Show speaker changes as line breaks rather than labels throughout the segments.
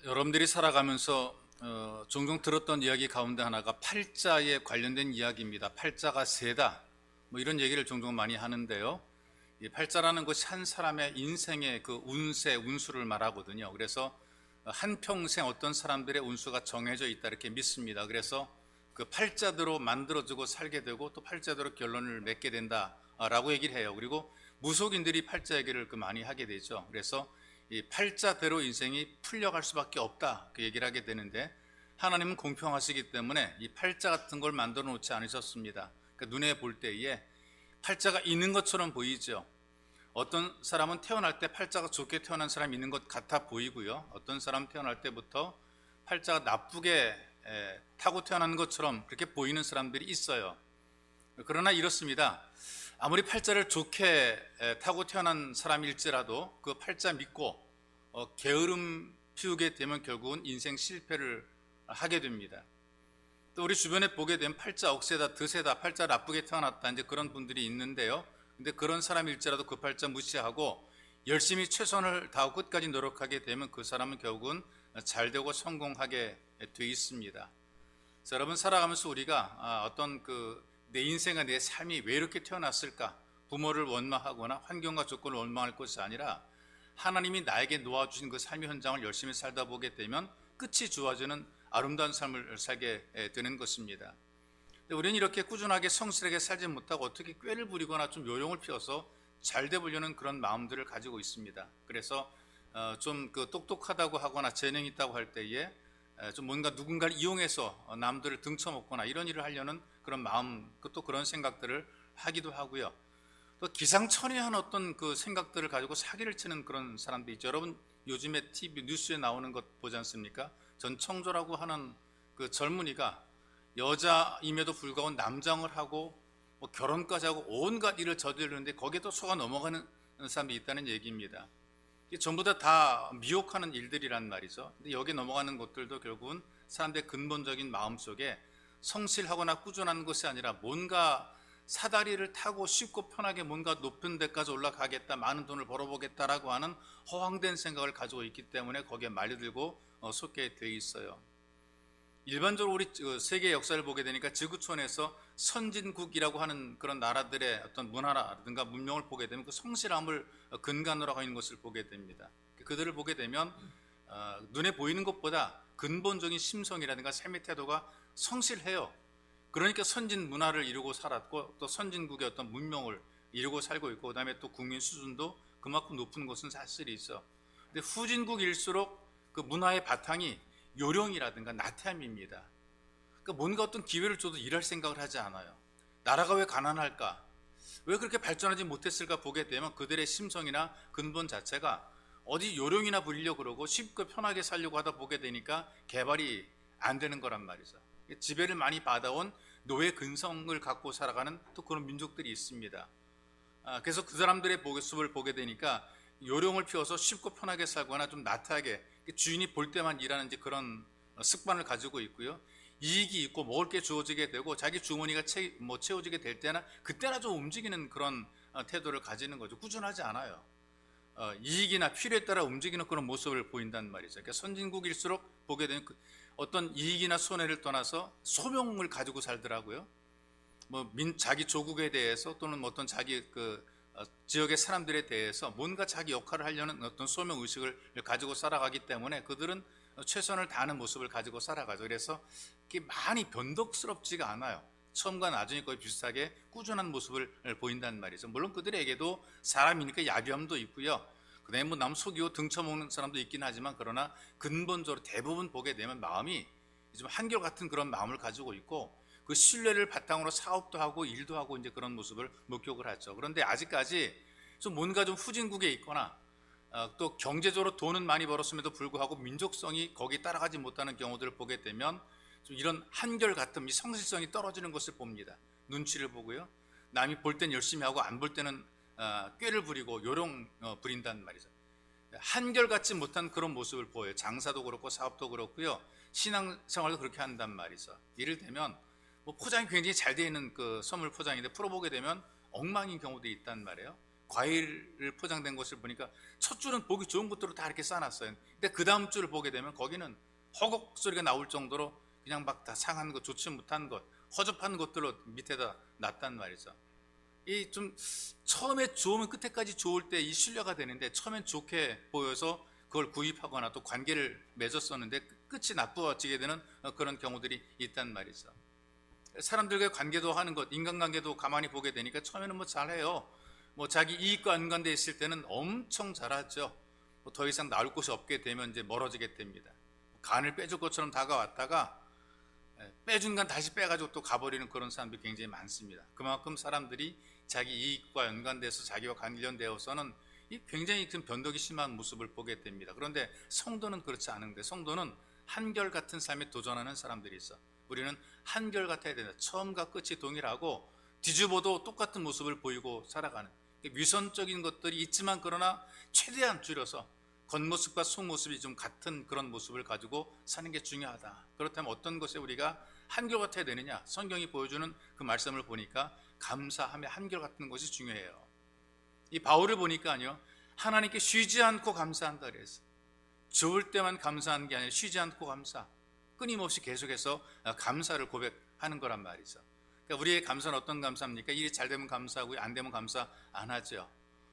여러분들이 살아가면서 종종 들었던 이야기 가운데 하나가 팔자에 관련된 이야기입니다. 팔자가 세다. 뭐 이런 얘기를 종종 많이 하는데요. 이 팔자라는 것이 한 사람의 인생의 그 운세, 운수를 말하거든요. 그래서 한평생 어떤 사람들의 운수가 정해져 있다 이렇게 믿습니다. 그래서 그 팔자대로 만들어지고 살게 되고 또 팔자대로 결론을 맺게 된다라고 얘기를 해요. 그리고 무속인들이 팔자 얘기를 많이 하게 되죠. 그래서 이 팔자대로 인생이 풀려갈 수밖에 없다 그 얘기를 하게 되는데, 하나님은 공평하시기 때문에 이 팔자 같은 걸 만들어 놓지 않으셨습니다. 그러니까 눈에 볼 때에 팔자가 있는 것처럼 보이죠. 어떤 사람은 태어날 때 팔자가 좋게 태어난 사람이 있는 것 같아 보이고요, 어떤 사람 태어날 때부터 팔자가 나쁘게 타고 태어난 것처럼 그렇게 보이는 사람들이 있어요. 그러나 이렇습니다. 아무리 팔자를 좋게 타고 태어난 사람일지라도 그 팔자 믿고 게으름 피우게 되면 결국은 인생 실패를 하게 됩니다. 또 우리 주변에 보게 되면 팔자 억세다, 드세다, 팔자 나쁘게 태어났다 이제 그런 분들이 있는데요. 근데 그런 사람일지라도 그 팔자 무시하고 열심히 최선을 다하고 끝까지 노력하게 되면 그 사람은 결국은 잘 되고 성공하게 돼 있습니다. 그래서 여러분, 살아가면서 우리가 어떤 내 인생과 내 삶이 왜 이렇게 태어났을까? 부모를 원망하거나 환경과 조건을 원망할 것이 아니라 하나님이 나에게 놓아주신 그 삶의 현장을 열심히 살다 보게 되면 끝이 좋아지는 아름다운 삶을 살게 되는 것입니다. 우리는 이렇게 꾸준하게 성실하게 살지 못하고 어떻게 꾀를 부리거나 좀 요령을 피워서 잘 되보려는 그런 마음들을 가지고 있습니다. 그래서 좀 똑똑하다고 하거나 재능이 있다고 할 때에 좀 뭔가 누군가를 이용해서 남들을 등쳐먹거나 이런 일을 하려는 그런 마음, 또 그런 생각들을 하기도 하고요. 또 기상천외한 어떤 그 생각들을 가지고 사기를 치는 그런 사람도 있죠. 여러분, 요즘에 TV 뉴스에 나오는 것 보지 않습니까? 전청조라고 하는 그 젊은이가 여자임에도 불구하고 남장을 하고 뭐 결혼까지 하고 온갖 일을 저지르는데 거기에도 속아 넘어가는 사람이 있다는 얘기입니다. 이게 전부 다 미혹하는 일들이란 말이죠. 근데 여기 넘어가는 것들도 결국은 사람들의 근본적인 마음 속에 성실하거나 꾸준한 것이 아니라 뭔가 사다리를 타고 쉽고 편하게 뭔가 높은 데까지 올라가겠다, 많은 돈을 벌어보겠다라고 하는 허황된 생각을 가지고 있기 때문에 거기에 말려들고 속게 돼 있어요. 일반적으로 우리 세계 역사를 보게 되니까 지구촌에서 선진국이라고 하는 그런 나라들의 어떤 문화라든가 문명을 보게 되면 그 성실함을 근간으로 하고 있는 것을 보게 됩니다. 그들을 보게 되면 눈에 보이는 것보다 근본적인 심성이라든가 삶의 태도가 성실해요. 그러니까 선진 문화를 이루고 살았고 또 선진국의 어떤 문명을 이루고 살고 있고, 그 다음에 또 국민 수준도 그만큼 높은 것은 사실이 있어. 근데 후진국일수록 그 문화의 바탕이 요령이라든가 나태함입니다. 그러니까 뭔가 어떤 기회를 줘도 일할 생각을 하지 않아요. 나라가 왜 가난할까? 왜 그렇게 발전하지 못했을까 보게 되면 그들의 심성이나 근본 자체가 어디 요령이나 부리려고 그러고 쉽고 편하게 살려고 하다 보게 되니까 개발이 안 되는 거란 말이죠. 지배를 많이 받아온 노예 근성을 갖고 살아가는 또 그런 민족들이 있습니다. 그래서 그 사람들의 모습을 보게 되니까 요령을 피워서 쉽고 편하게 살거나 좀 나태하게 주인이 볼 때만 일하는 그런 습관을 가지고 있고요. 이익이 있고 먹을 게 주어지게 되고 자기 주머니가 채워지게 될 때나 그때나 좀 움직이는 그런 태도를 가지는 거죠. 꾸준하지 않아요. 이익이나 필요에 따라 움직이는 그런 모습을 보인단 말이죠. 그러니까 선진국일수록 보게 되는 어떤 이익이나 손해를 떠나서 소명을 가지고 살더라고요. 자기 조국에 대해서 또는 어떤 자기 지역의 사람들에 대해서 뭔가 자기 역할을 하려는 어떤 소명 의식을 가지고 살아가기 때문에 그들은 최선을 다하는 모습을 가지고 살아가죠. 그래서 이게 많이 변덕스럽지가 않아요. 처음과 나중에 거의 비슷하게 꾸준한 모습을 보인다는 말이죠. 물론 그들에게도 사람이니까 야비함도 있고요. 그다음에 남 속이고 등쳐먹는 사람도 있긴 하지만, 그러나 근본적으로 대부분 보게 되면 마음이 좀 한결같은 그런 마음을 가지고 있고, 그 신뢰를 바탕으로 사업도 하고 일도 하고 이제 그런 모습을 목격을 하죠. 그런데 아직까지 좀 뭔가 좀 후진국에 있거나 또 경제적으로 돈은 많이 벌었음에도 불구하고 민족성이 거기에 따라가지 못하는 경우들을 보게 되면 좀 이런 한결같음, 이 성실성이 떨어지는 것을 봅니다. 눈치를 보고요. 남이 볼 땐 열심히 하고 안 볼 때는 꾀를 부리고 요령 부린다는 말이죠. 한결같지 못한 그런 모습을 보여요. 장사도 그렇고 사업도 그렇고요. 신앙생활도 그렇게 한단 말이죠. 예를 들면 포장이 굉장히 잘 되어 있는 그 선물 포장인데 풀어보게 되면 엉망인 경우도 있단 말이에요. 과일을 포장된 것을 보니까 첫 줄은 보기 좋은 것들로 다 이렇게 쌓아놨어요. 근데 그 다음 줄을 보게 되면 거기는 허걱 소리가 나올 정도로 그냥 막 다 상한 것, 좋지 못한 것, 허접한 것들로 밑에다 놨단 말이죠. 이 좀 처음에 좋으면 끝에까지 좋을 때 이 신뢰가 되는데, 처음엔 좋게 보여서 그걸 구입하거나 또 관계를 맺었었는데 끝이 나쁘어지게 되는 그런 경우들이 있단 말이죠. 사람들과의 관계도 하는 것, 인간관계도 가만히 보게 되니까 처음에는 뭐 잘해요. 뭐 자기 이익과 연관되어 있을 때는 엄청 잘하죠. 뭐 더 이상 나올 곳이 없게 되면 이제 멀어지게 됩니다. 간을 빼줄 것처럼 다가왔다가 빼준 간 다시 빼가지고 또 가버리는 그런 사람들이 굉장히 많습니다. 그만큼 사람들이 자기 이익과 연관돼서 자기와 관련되어서는 이 굉장히 큰 변덕이 심한 모습을 보게 됩니다. 그런데 성도는 그렇지 않은데, 성도는 한결같은 삶에 도전하는 사람들이 있어. 우리는 한결같아야 된다. 처음과 끝이 동일하고 뒤집어도 똑같은 모습을 보이고 살아가는, 위선적인 것들이 있지만 그러나 최대한 줄여서 겉모습과 속모습이 좀 같은 그런 모습을 가지고 사는 게 중요하다. 그렇다면 어떤 것에 우리가 한결같아야 되느냐? 성경이 보여주는 그 말씀을 보니까 감사함에 한결같은 것이 중요해요. 이 바울을 보니까요, 하나님께 쉬지 않고 감사한다 그랬어요. 좋을 때만 감사하는 게 아니라 쉬지 않고 감사, 끊임없이 계속해서 감사를 고백하는 거란 말이죠. 그러니까 우리의 감사는 어떤 감사입니까? 일이 잘 되면 감사하고 안 되면 감사 안 하죠.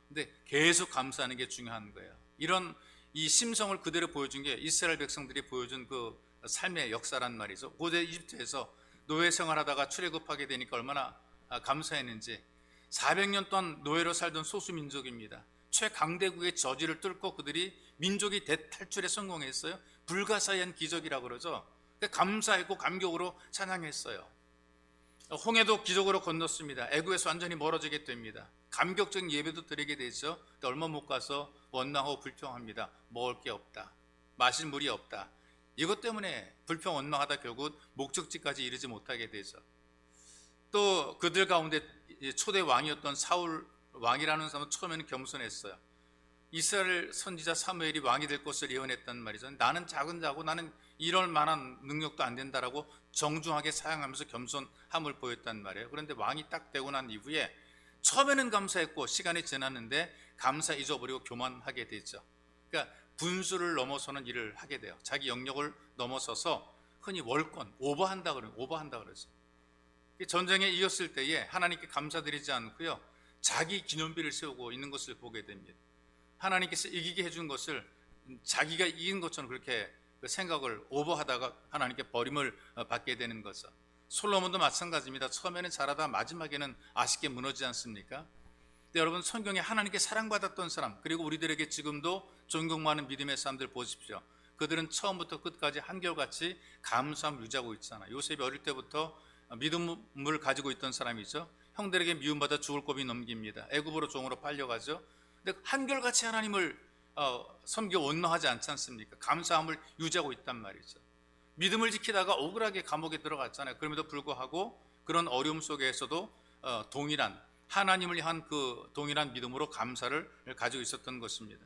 근데 계속 감사하는 게 중요한 거예요. 이런 이 심성을 그대로 보여준 게 이스라엘 백성들이 보여준 그 삶의 역사란 말이죠. 고대 이집트에서 노예 생활하다가 출애굽하게 되니까 얼마나 감사했는지. 400년 동안 노예로 살던 소수민족입니다. 최강대국의 저지를 뚫고 그들이 민족이 대탈출에 성공했어요. 불가사의한 기적이라고 그러죠. 감사했고 감격으로 찬양했어요. 홍해도 기적으로 건넜습니다. 애굽에서 완전히 멀어지게 됩니다. 감격적인 예배도 드리게 되죠. 얼마 못 가서 원망하고 불평합니다. 먹을 게 없다, 마실 물이 없다. 이것 때문에 불평 원망하다 결국 목적지까지 이르지 못하게 되죠. 또 그들 가운데 초대 왕이었던 사울 왕이라는 사람은 처음에는 겸손했어요. 이스라엘 선지자 사무엘이 왕이 될 것을 예언했단 말이죠. 나는 작은 자고 나는 이럴 만한 능력도 안 된다라고 정중하게 사용하면서 겸손함을 보였단 말이에요. 그런데 왕이 딱 되고 난 이후에 처음에는 감사했고 시간이 지났는데 감사 잊어버리고 교만하게 되죠. 그러니까 분수를 넘어서는 일을 하게 돼요. 자기 영역을 넘어서서 흔히 월권, 오버한다 그러죠. 전쟁에 이겼을 때에 하나님께 감사드리지 않고요, 자기 기념비를 세우고 있는 것을 보게 됩니다. 하나님께서 이기게 해준 것을 자기가 이긴 것처럼 그렇게 생각을 오버하다가 하나님께 버림을 받게 되는 거죠. 솔로몬도 마찬가지입니다. 처음에는 잘하다 마지막에는 아쉽게 무너지지 않습니까? 근데 여러분, 성경에 하나님께 사랑받았던 사람, 그리고 우리들에게 지금도 존경하는 믿음의 사람들 보십시오. 그들은 처음부터 끝까지 한결같이 감사함을 유지하고 있잖아요. 요셉이 어릴 때부터 믿음을 가지고 있던 사람이죠. 형들에게 미움받아 죽을 고비 넘깁니다. 애굽으로 종으로 팔려가죠. 근데 한결같이 하나님을 섬겨 원망하지 않지 않습니까? 감사함을 유지하고 있단 말이죠. 믿음을 지키다가 억울하게 감옥에 들어갔잖아요. 그럼에도 불구하고 그런 어려움 속에서도 동일한 하나님을 향한 그 동일한 믿음으로 감사를 가지고 있었던 것입니다.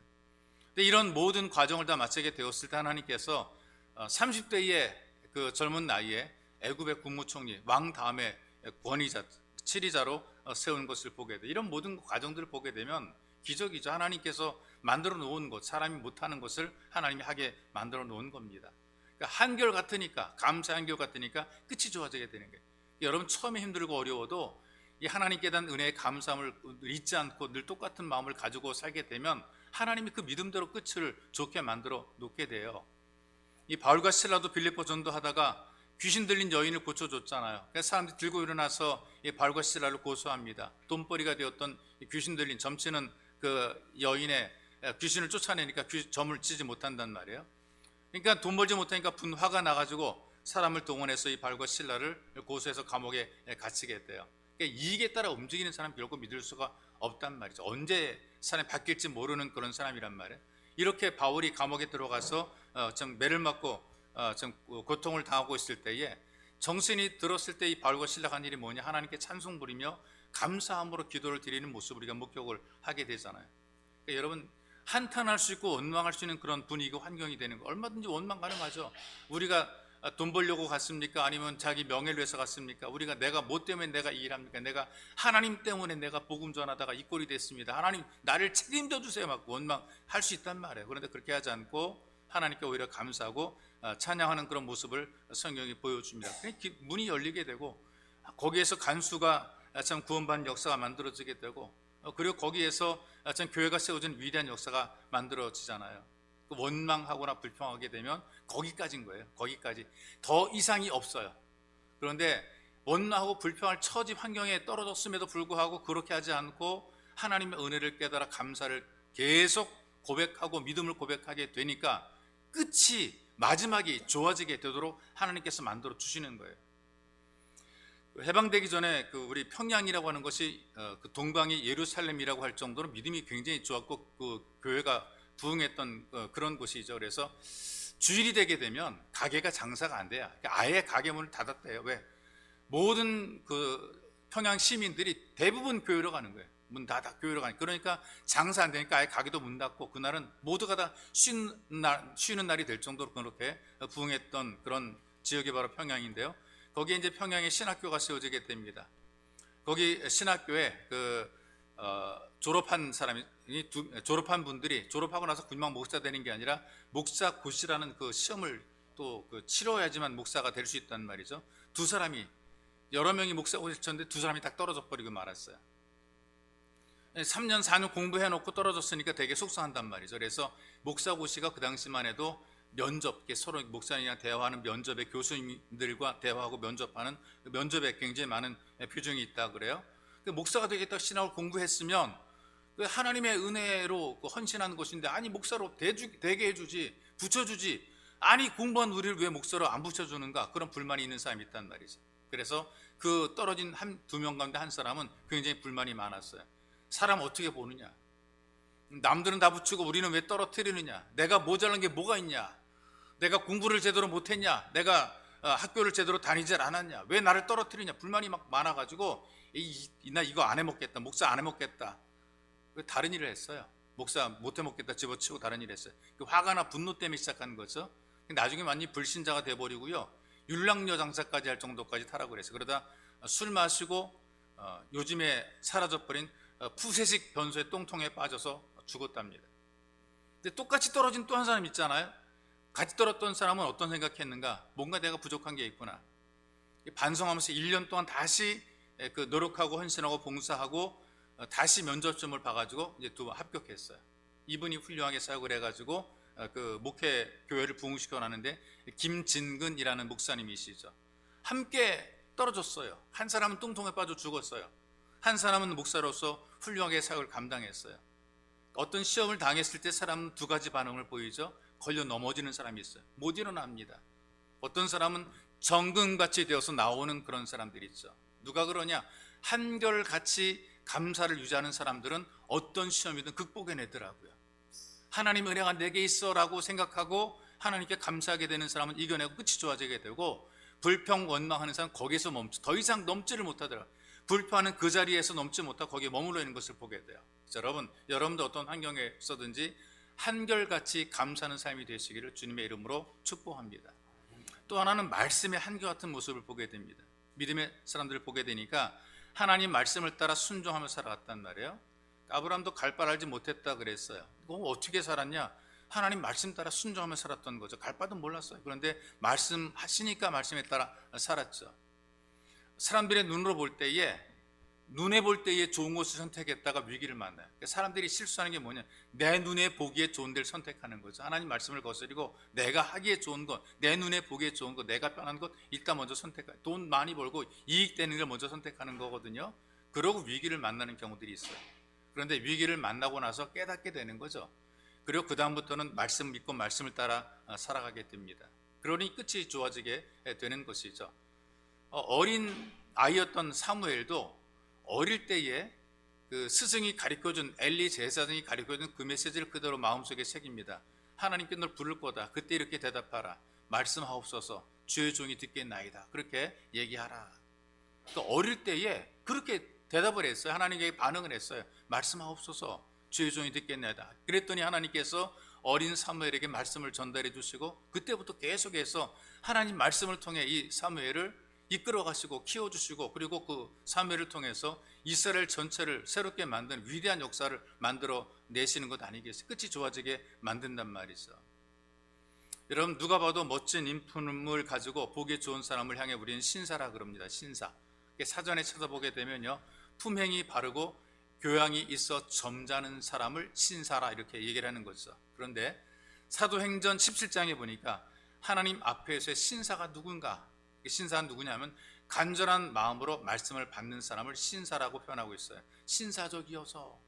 근데 이런 모든 과정을 다 마치게 되었을 때 하나님께서 30대의 그 젊은 나이에 애굽의 국무총리, 왕 다음에 권위자, 치리자로 세운 것을 보게 돼. 이런 모든 과정들을 보게 되면 기적이죠. 하나님께서 만들어 놓은 것, 사람이 못하는 것을 하나님이 하게 만들어 놓은 겁니다. 그러니까 한결 같으니까, 감사 한결 같으니까 끝이 좋아지게 되는 거예요. 여러분, 처음에 힘들고 어려워도 이 하나님께 대한 은혜의 감사함을 잊지 않고 늘 똑같은 마음을 가지고 살게 되면 하나님이 그 믿음대로 끝을 좋게 만들어 놓게 돼요. 이 바울과 실라도 빌립보 전도하다가 귀신 들린 여인을 고쳐줬잖아요. 그래서 사람들이 들고 일어나서 이 바울과 실라를 고소합니다. 돈벌이가 되었던 귀신 들린 점치는 그 여인의 귀신을 쫓아내니까 점을 치지 못한단 말이에요. 그러니까 돈 벌지 못하니까 분화가 나가지고 사람을 동원해서 이 바울과 실라를 고소해서 감옥에 갇히게 돼요. 그러니까 이익에 따라 움직이는 사람 결국 믿을 수가 없단 말이죠. 언제 사람이 바뀔지 모르는 그런 사람이란 말이에요. 이렇게 바울이 감옥에 들어가서 좀 매를 맞고 좀 고통을 당하고 있을 때에 정신이 들었을 때 이 바울과 실라가 한 일이 뭐냐, 하나님께 찬송 부리며 감사함으로 기도를 드리는 모습을 우리가 목격을 하게 되잖아요. 그러니까 여러분, 한탄할 수 있고 원망할 수 있는 그런 분위기고 환경이 되는 거, 얼마든지 원망 가능하죠. 우리가 돈 벌려고 갔습니까? 아니면 자기 명예를 위해서 갔습니까? 우리가 내가 뭐 때문에 내가 이 일합니까? 내가 하나님 때문에 내가 복음 전하다가 이 꼴이 됐습니다. 하나님 나를 책임져 주세요. 막 원망할 수 있단 말이에요. 그런데 그렇게 하지 않고 하나님께 오히려 감사하고 찬양하는 그런 모습을 성경이 보여줍니다. 문이 열리게 되고 거기에서 간수가 참 구원받는 역사가 만들어지게 되고 그리고 거기에서 참 교회가 세워진 위대한 역사가 만들어지잖아요. 원망하거나 불평하게 되면 거기까지인 거예요. 거기까지. 더 이상이 없어요. 그런데 원망하고 불평할 처지 환경에 떨어졌음에도 불구하고 그렇게 하지 않고 하나님의 은혜를 깨달아 감사를 계속 고백하고 믿음을 고백하게 되니까 끝이 마지막이 좋아지게 되도록 하나님께서 만들어 주시는 거예요. 해방되기 전에 우리 평양이라고 하는 것이 그 동방이 예루살렘이라고 할 정도로 믿음이 굉장히 좋았고 그 교회가 부흥했던 그런 곳이죠. 그래서 주일이 되게 되면 가게가 장사가 안 돼요. 아예 가게 문을 닫았대요. 왜? 모든 그 평양 시민들이 대부분 교회로 가는 거예요. 문 닫아 교회로 가니까. 그러니까 장사 안 되니까 아예 가게도 문 닫고 그날은 모두가 다 쉬는 날이 될 정도로 그렇게 부흥했던 그런 지역이 바로 평양인데요. 거기에 이제 평양에 신학교가 세워지게 됩니다. 거기 신학교에 졸업한 사람이 졸업한 분들이 졸업하고 나서 그냥 목사 되는 게 아니라 목사 고시라는 그 시험을 또 치러야지만 목사가 될 수 있단 말이죠. 두 사람이 여러 명이 목사 고시를 쳤는데 두 사람이 딱 떨어져 버리고 말았어요. 3년 4년 공부해놓고 떨어졌으니까 되게 속상한단 말이죠. 그래서 목사 고시가 그 당시만 해도 면접, 서로 목사님이랑 대화하는 면접에 교수님들과 대화하고 면접하는 면접에 굉장히 많은 비중이 있다 그래요. 목사가 되겠다 신학을 공부했으면 하나님의 은혜로 헌신하는 것인데 아니 목사로 되게 해주지 붙여주지 아니 공부한 우리를 왜 목사로 안 붙여주는가 그런 불만이 있는 사람이 있단 말이죠. 그래서 그 떨어진 두 명 가운데 한 사람은 굉장히 불만이 많았어요. 사람 어떻게 보느냐, 남들은 다 붙이고 우리는 왜 떨어뜨리느냐, 내가 모자란 게 뭐가 있냐, 내가 공부를 제대로 못했냐, 내가 학교를 제대로 다니질 않았냐, 왜 나를 떨어뜨리냐, 불만이 막 많아가지고 나 이거 안 해먹겠다, 목사 안 해먹겠다, 다른 일을 했어요. 목사 못 해먹겠다 집어치우고 다른 일을 했어요. 화가나 분노 때문에 시작한 거죠. 나중에 완전히 불신자가 돼버리고요, 율랑녀 장사까지 할 정도까지 타라고 그랬어요. 그러다 술 마시고 요즘에 사라져버린 푸세식 변소의 똥통에 빠져서 죽었답니다. 근데 똑같이 떨어진 또 한 사람 있잖아요. 같이 떨어졌던 사람은 어떤 생각했는가, 뭔가 내가 부족한 게 있구나, 반성하면서 1년 동안 다시 노력하고 헌신하고 봉사하고 다시 면접점을 봐가지고 이제 합격했어요. 이분이 훌륭하게 사역을 해가지고 목회 교회를 부흥시켜 놨는데 김진근이라는 목사님이시죠. 함께 떨어졌어요. 한 사람은 똥통에 빠져 죽었어요. 한 사람은 목사로서 훌륭하게 사역을 감당했어요. 어떤 시험을 당했을 때 사람은 두 가지 반응을 보이죠. 걸려 넘어지는 사람이 있어요. 못 일어납니다. 어떤 사람은 정금같이 되어서 나오는 그런 사람들이 있죠. 누가 그러냐, 한결같이 감사를 유지하는 사람들은 어떤 시험이든 극복해내더라고요. 하나님 은혜가 내게 있어 라고 생각하고 하나님께 감사하게 되는 사람은 이겨내고 끝이 좋아지게 되고, 불평 원망하는 사람은 거기서 멈춰 더 이상 넘지를 못하더라고요. 불평하는 그 자리에서 넘지 못하고 거기에 머물러 있는 것을 보게 돼요. 여러분도 어떤 환경에 있었든지 한결같이 감사하는 삶이 되시기를 주님의 이름으로 축복합니다. 또 하나는 말씀의 한결같은 모습을 보게 됩니다. 믿음의 사람들을 보게 되니까 하나님 말씀을 따라 순종하며 살아갔단 말이에요. 아브라함도 갈 바를 알지 못했다 그랬어요. 어떻게 살았냐? 하나님 말씀 따라 순종하며 살았던 거죠. 갈 바도 몰랐어요. 그런데 말씀하시니까 말씀에 따라 살았죠. 사람들의 눈으로 볼 때에, 눈에 볼 때에 좋은 것을 선택했다가 위기를 만나요. 사람들이 실수하는 게 뭐냐, 내 눈에 보기에 좋은 데를 선택하는 거죠. 하나님 말씀을 거스리고 내가 하기에 좋은 것, 내 눈에 보기에 좋은 것, 내가 편한 것 일단 먼저 선택해요. 돈 많이 벌고 이익되는 걸 먼저 선택하는 거거든요. 그러고 위기를 만나는 경우들이 있어요. 그런데 위기를 만나고 나서 깨닫게 되는 거죠. 그리고 그 다음부터는 말씀 믿고 말씀을 따라 살아가게 됩니다. 그러니 끝이 좋아지게 되는 것이죠. 어린 아이였던 사무엘도 어릴 때에 그 스승이 가르쳐준, 엘리 제사장이 가르쳐준 그 메시지를 그대로 마음속에 새깁니다. 하나님께 널 부를 거다. 그때 이렇게 대답하라. 말씀하옵소서. 주의 종이 듣겠나이다. 그렇게 얘기하라. 또 어릴 때에 그렇게 대답을 했어요. 하나님께 반응을 했어요. 말씀하옵소서. 주의 종이 듣겠나이다. 그랬더니 하나님께서 어린 사무엘에게 말씀을 전달해 주시고 그때부터 계속해서 하나님 말씀을 통해 이 사무엘을 이끌어 가시고 키워 주시고 그리고 그 사무엘을 통해서 이스라엘 전체를 새롭게 만든 위대한 역사를 만들어 내시는 것 아니겠어요? 끝이 좋아지게 만든단 말이죠. 여러분, 누가 봐도 멋진 인품을 가지고 보기 좋은 사람을 향해 우리는 신사라 그럽니다. 신사. 사전에 찾아보게 되면요, 품행이 바르고 교양이 있어 점잖은 사람을 신사라 이렇게 얘기를 하는 거죠. 그런데 사도행전 17장에 보니까 하나님 앞에서의 신사가 누군가, 신사는 누구냐면 간절한 마음으로 말씀을 받는 사람을 신사라고 표현하고 있어요. 신사적이어서.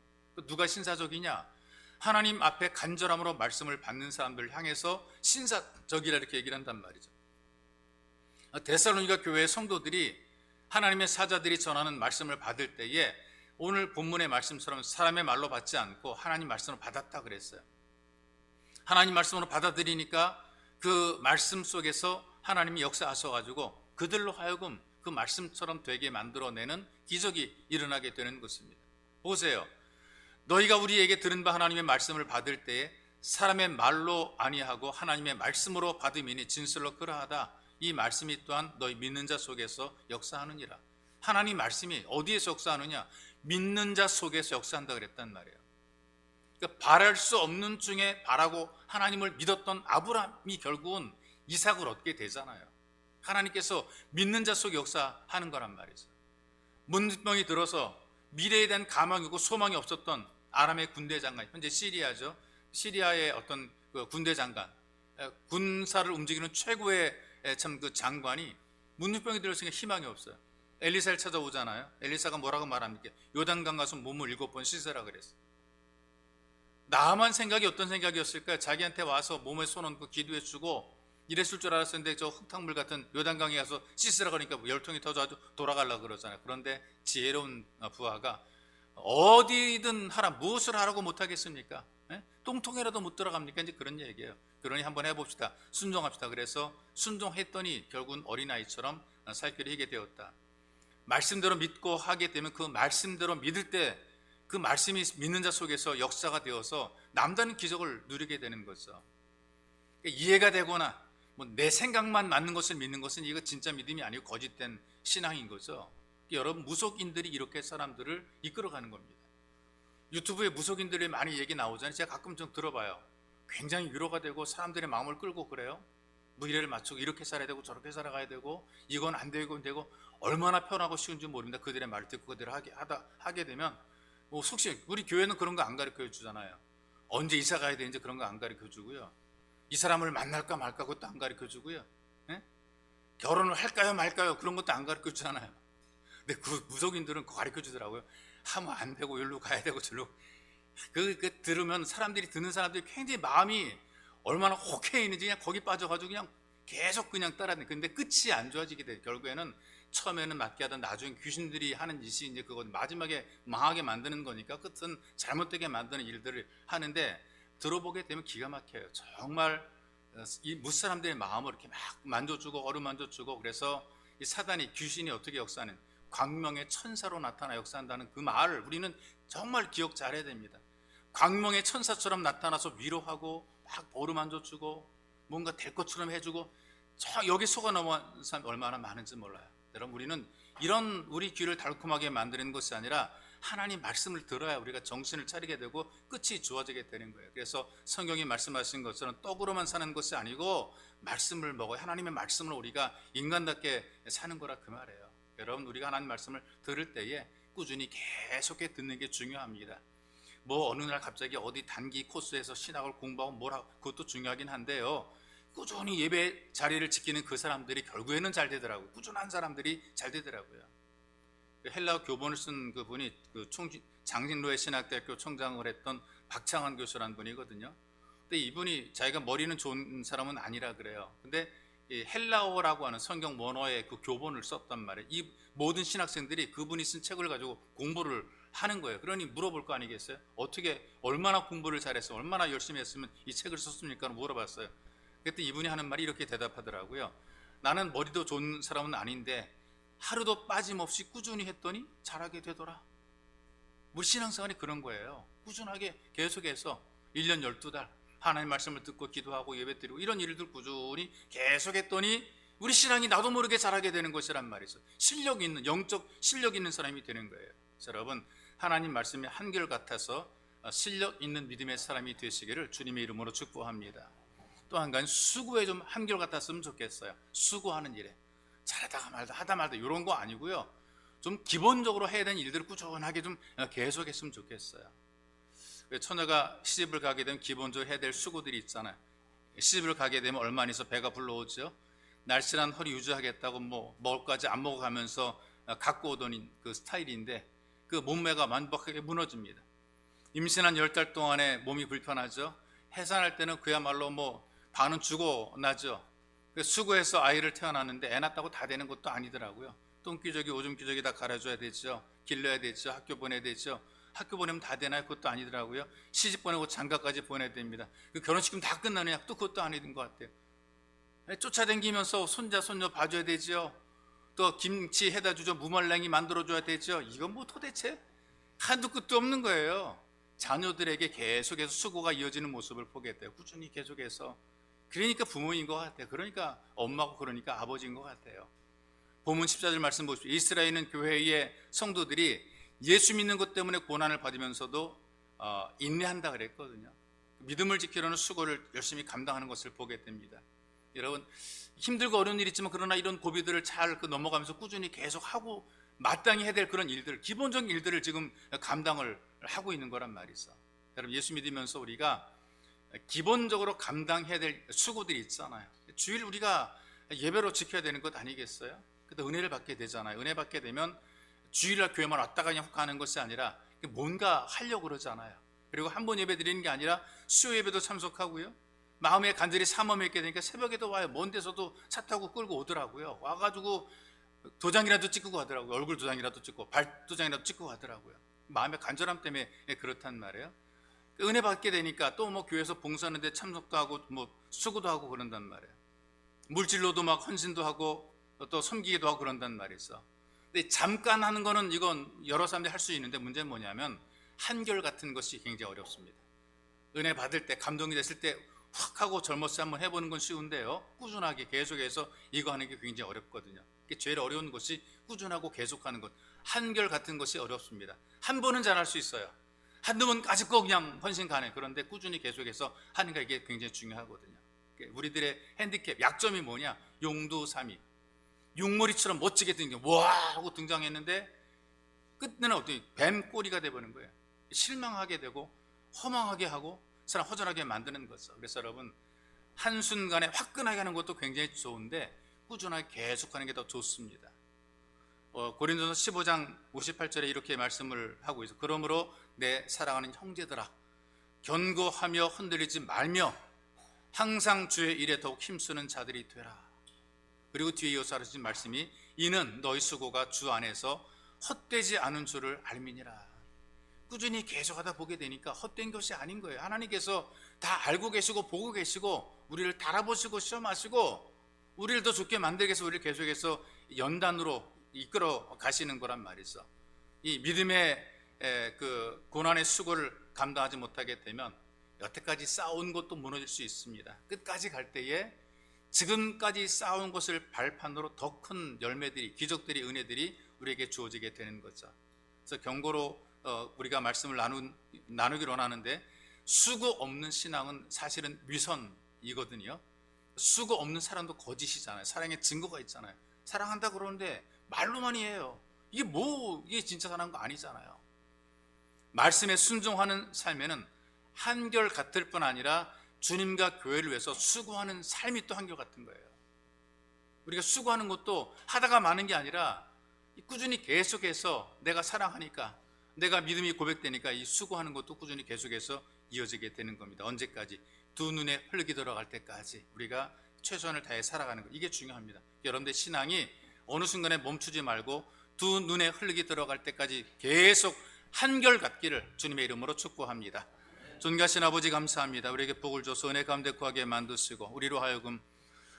누가 신사적이냐? 하나님 앞에 간절함으로 말씀을 받는 사람들을 향해서 신사적이라 이렇게 얘기를 한단 말이죠. 데살로니가 교회의 성도들이 하나님의 사자들이 전하는 말씀을 받을 때에 오늘 본문의 말씀처럼 사람의 말로 받지 않고 하나님 말씀으로 받았다 그랬어요. 하나님 말씀으로 받아들이니까 그 말씀 속에서 하나님이 역사하셔가지고 그들로 하여금 그 말씀처럼 되게 만들어내는 기적이 일어나게 되는 것입니다. 보세요. 너희가 우리에게 들은 바 하나님의 말씀을 받을 때에 사람의 말로 아니하고 하나님의 말씀으로 받음이니 진실로 그러하다. 이 말씀이 또한 너희 믿는 자 속에서 역사하느니라. 하나님 말씀이 어디에서 역사하느냐? 믿는 자 속에서 역사한다 그랬단 말이에요. 그러니까 바랄 수 없는 중에 바라고 하나님을 믿었던 아브라함이 결국은 이삭을 얻게 되잖아요. 하나님께서 믿는 자 속에 역사하는 거란 말이죠. 문병이 들어서 미래에 대한 가망이고 소망이 없었던 아람의 군대 장관, 현재 시리아죠. 시리아의 어떤 그 군대 장관, 군사를 움직이는 최고의 참 그 장관이 문병이 들었으니까 희망이 없어요. 엘리사를 찾아오잖아요. 엘리사가 뭐라고 말합니까? 요단강 가서 몸을 7번 씻으라 그랬어요. 나만 생각이 어떤 생각이었을까요? 자기한테 와서 몸에 손 얹고 기도해 주고 이랬을 줄 알았었는데 저 흙탕물 같은 요단강에 가서 씻으라 그러니까 열통이 터져가지고 돌아가려고 그러잖아요. 그런데 지혜로운 부하가 어디든 하라, 무엇을 하라고 못하겠습니까? 똥통에라도 못 들어갑니까? 이제 그런 얘기예요. 그러니 한번 해봅시다. 순종합시다. 그래서 순종했더니 결국은 어린아이처럼 살길을 하게 되었다. 말씀대로 믿고 하게 되면 그 말씀대로 믿을 때 그 말씀이 믿는 자 속에서 역사가 되어서 남다른 기적을 누리게 되는 거죠. 이해가 되거나 뭐 내 생각만 맞는 것을 믿는 것은 이거 진짜 믿음이 아니고 거짓된 신앙인 거죠. 여러분, 무속인들이 이렇게 사람들을 이끌어가는 겁니다. 유튜브에 무속인들이 많이 얘기 나오잖아요. 제가 가끔 좀 들어봐요. 굉장히 위로가 되고 사람들의 마음을 끌고 그래요. 뭐 이래를 맞추고 이렇게 살아야 되고 저렇게 살아가야 되고 이건 안 되고 되고 얼마나 편하고 쉬운지 모릅니다. 그들의 말을 듣고 그대로 하게 되면 뭐 속시 우리 교회는 그런 거 안 가르쳐 주잖아요. 언제 이사 가야 되는지 그런 거 안 가르쳐 주고요. 이 사람을 만날까 말까 그것도 안 가르쳐 주고요. 결혼을 할까요 말까요 그런 것도 안 가르쳐 주잖아요. 근데 그 무속인들은 그거 가르쳐 주더라고요. 하면 안 되고 여기로 가야 되고 저기로. 그 들으면 사람들이 듣는 사람들이 굉장히 마음이 얼마나 혹해 있는지 그냥 거기 빠져가지고 그냥 계속 그냥 따라다니. 근데 끝이 안 좋아지게 돼. 결국에는 처음에는 맞게 하던 나중에 귀신들이 하는 짓이 이제 그거 마지막에 망하게 만드는 거니까 끝은 잘못되게 만드는 일들을 하는데 들어보게 되면 기가 막혀요. 정말 이 무사람들의 마음을 이렇게 막 만져주고 어루만져주고 그래서 이 사단이 귀신이 어떻게 역사하는 광명의 천사로 나타나 역사한다는 그 말을 우리는 정말 기억 잘해야 됩니다. 광명의 천사처럼 나타나서 위로하고 막 어루만져주고 뭔가 될 것처럼 해주고 여기 속아 넘어간 사람이 얼마나 많은지 몰라요. 여러분, 우리는 이런 우리 귀를 달콤하게 만드는 것이 아니라 하나님 말씀을 들어야 우리가 정신을 차리게 되고 끝이 좋아지게 되는 거예요. 그래서 성경이 말씀하신 것처럼 떡으로만 사는 것이 아니고 말씀을 먹어야 하나님의 말씀으로 우리가 인간답게 사는 거라 그 말이에요. 여러분, 우리가 하나님 말씀을 들을 때에 꾸준히 계속해 듣는 게 중요합니다. 뭐 어느 날 갑자기 어디 단기 코스에서 신학을 공부하고 뭐라고 그것도 중요하긴 한데요. 꾸준히 예배 자리를 지키는 그 사람들이 결국에는 잘 되더라고요. 꾸준한 사람들이 잘 되더라고요. 헬라어 교본을 쓴 그분이 장진로의 신학대학교 총장을 했던 박창환 교수라는 분이거든요. 근데 이분이 자기가 머리는 좋은 사람은 아니라 그래요. 근데 이 헬라어라고 하는 성경 원어의 그 교본을 썼단 말이에요. 이 모든 신학생들이 그분이 쓴 책을 가지고 공부를 하는 거예요. 그러니 물어볼 거 아니겠어요? 어떻게 얼마나 공부를 잘했어? 얼마나 열심히 했으면 이 책을 썼습니까? 물어봤어요. 그때 이분이 하는 말이 이렇게 대답하더라고요. 나는 머리도 좋은 사람은 아닌데 하루도 빠짐없이 꾸준히 했더니 잘하게 되더라. 우리 신앙생활이 그런 거예요. 꾸준하게 계속해서 1년 12달 하나님 말씀을 듣고 기도하고 예배드리고 이런 일들 꾸준히 계속했더니 우리 신앙이 나도 모르게 자라게 되는 것이란 말이죠. 실력 있는, 영적 실력 있는 사람이 되는 거예요. 여러분, 하나님 말씀이 한결같아서 실력 있는 믿음의 사람이 되시기를 주님의 이름으로 축복합니다. 또 한 가지, 수고에 좀 한결같았으면 좋겠어요. 수고하는 일에 잘하다가 말다 하다 말다 이런 거 아니고요, 좀 기본적으로 해야 되는 일들을 꾸준하게 좀 계속했으면 좋겠어요. 처녀가 시집을 가게 되면 기본적으로 해야 될 수고들이 있잖아요. 시집을 가게 되면 얼마 안 있어 배가 불러오죠. 날씬한 허리 유지하겠다고 뭐 먹을 거까지 안 먹어가면서 갖고 오던 그 스타일인데 그 몸매가 완벽하게 무너집니다. 임신한 10달 동안에 몸이 불편하죠. 해산할 때는 그야말로 뭐 반은 죽어나죠. 수고해서 아이를 태어났는데 애 낳았다고 다 되는 것도 아니더라고요. 똥기저귀 오줌기저귀 다 갈아줘야 되죠. 길러야 되죠. 학교 보내야 되죠. 학교 보내면 다 되나요? 그것도 아니더라고요. 시집 보내고 장가까지 보내야 됩니다. 그 결혼식은 다 끝나느냐? 또 그것도 아닌 것 같아요. 쫓아다니면서 손자 손녀 봐줘야 되죠. 또 김치 해다 주죠. 무말랭이 만들어줘야 되죠. 이건 뭐 도대체 한두 끝도 없는 거예요. 자녀들에게 계속해서 수고가 이어지는 모습을 보게 돼요. 꾸준히 계속해서. 그러니까 부모인 것 같아요. 그러니까 엄마고 그러니까 아버지인 것 같아요. 본문 14절 말씀 보십시오. 이스라엘은 교회의 성도들이 예수 믿는 것 때문에 고난을 받으면서도 인내한다 그랬거든요. 믿음을 지키려는 수고를 열심히 감당하는 것을 보게 됩니다. 여러분, 힘들고 어려운 일이 있지만 그러나 이런 고비들을 잘 넘어가면서 꾸준히 계속하고 마땅히 해야 될 그런 일들, 기본적인 일들을 지금 감당을 하고 있는 거란 말이죠. 여러분, 예수 믿으면서 우리가 기본적으로 감당해야 될 수고들이 있잖아요. 주일 우리가 예배로 지켜야 되는 것 아니겠어요? 근데 은혜를 받게 되잖아요. 은혜 받게 되면 주일날 교회만 왔다가 그냥 훅 가는 것이 아니라 뭔가 하려고 그러잖아요. 그리고 한 번 예배 드리는 게 아니라 수요 예배도 참석하고요, 마음에 간절히 사모함이 있게 되니까 새벽에도 와요. 먼 데서도 차 타고 끌고 오더라고요. 와가지고 도장이라도 찍고 가더라고요. 얼굴 도장이라도 찍고 발 도장이라도 찍고 가더라고요. 마음의 간절함 때문에 그렇단 말이에요. 은혜 받게 되니까 또 뭐 교회에서 봉사하는데 참석도 하고 뭐 수고도 하고 그런단 말이에요. 물질로도 막 헌신도 하고 또 섬기기도 하고 그런단 말이죠. 근데 잠깐 하는 거는 이건 여러 사람들이 할 수 있는데 문제는 뭐냐면 한결 같은 것이 굉장히 어렵습니다. 은혜 받을 때, 감동이 됐을 때 확 하고 젊었을 때 한번 해보는 건 쉬운데요, 꾸준하게 계속해서 이거 하는 게 굉장히 어렵거든요. 제일 어려운 것이 꾸준하고 계속하는 것, 한결 같은 것이 어렵습니다. 한 번은 잘할 수 있어요. 한두 번 가지고 그냥 헌신 가네. 그런데 꾸준히 계속해서 하는 게 이게 굉장히 중요하거든요. 우리들의 핸디캡, 약점이 뭐냐? 용두삼이. 육머리처럼 멋지게 등장, 와 하고 등장했는데 끝내는 어떻게 뱀 꼬리가 돼버린 거예요. 실망하게 되고 허망하게 하고 사람 허전하게 만드는 거죠. 그래서 여러분, 한순간에 화끈하게 하는 것도 굉장히 좋은데 꾸준하게 계속하는 게 더 좋습니다. 고린도서 15장 58절에 이렇게 말씀을 하고 있어요. 그러므로 내 사랑하는 형제들아, 견고하며 흔들리지 말며 항상 주의 일에 더욱 힘쓰는 자들이 되라. 그리고 뒤에 이어서 하신 말씀이 이는 너희 수고가 주 안에서 헛되지 않은 줄을 알미니라. 꾸준히 계속하다 보게 되니까 헛된 것이 아닌 거예요. 하나님께서 다 알고 계시고 보고 계시고 우리를 달아보시고 시험하시고 우리를 더 좋게 만들기 위해서 우리를 계속해서 연단으로 이끌어 가시는 거란 말이죠. 이 믿음의 그 고난의 수고를 감당하지 못하게 되면 여태까지 쌓아온 것도 무너질 수 있습니다. 끝까지 갈 때에 지금까지 쌓아온 것을 발판으로 더 큰 열매들이, 기적들이, 은혜들이 우리에게 주어지게 되는 거죠. 그래서 경고로 우리가 말씀을 나누기로 원하는데, 수고 없는 신앙은 사실은 위선이거든요. 수고 없는 사랑도 거짓이잖아요. 사랑의 증거가 있잖아요. 사랑한다 그러는데 말로만 해요. 이게 진짜 사랑한 거 아니잖아요. 말씀에 순종하는 삶에는 한결 같을 뿐 아니라 주님과 교회를 위해서 수고하는 삶이 또 한결 같은 거예요. 우리가 수고하는 것도 하다가 마는 게 아니라 꾸준히 계속해서 내가 사랑하니까, 내가 믿음이 고백되니까 이 수고하는 것도 꾸준히 계속해서 이어지게 되는 겁니다. 언제까지? 두 눈에 흙이 들어갈 때까지 우리가 최선을 다해 살아가는 것, 이게 중요합니다. 여러분들 신앙이 어느 순간에 멈추지 말고 두 눈에 흙이 들어갈 때까지 계속 한결같기를 주님의 이름으로 축복합니다. 존귀하신 아버지, 감사합니다. 우리에게 복을 줘서 은혜 가운데 구하게 만드시고 우리로 하여금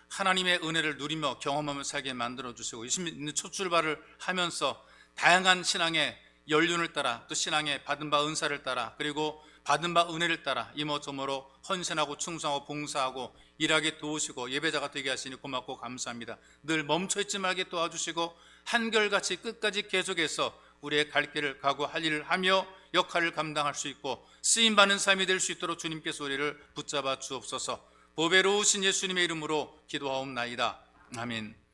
하나님의 은혜를 누리며 경험하며 살게 만들어주시고 20년 첫 출발을 하면서 다양한 신앙의 연륜을 따라, 또 신앙의 받은 바 은사를 따라, 그리고 받은 바 은혜를 따라 이모저모로 헌신하고 충성하고 봉사하고 일하게 도우시고 예배자가 되게 하시니 고맙고 감사합니다. 늘 멈춰있지 말게 도와주시고 한결같이 끝까지 계속해서 우리의 갈 길을 가고 할 일을 하며 역할을 감당할 수 있고 쓰임받는 삶이 될 수 있도록 주님께서 우리를 붙잡아 주옵소서. 보배로우신 예수님의 이름으로 기도하옵나이다. 아멘.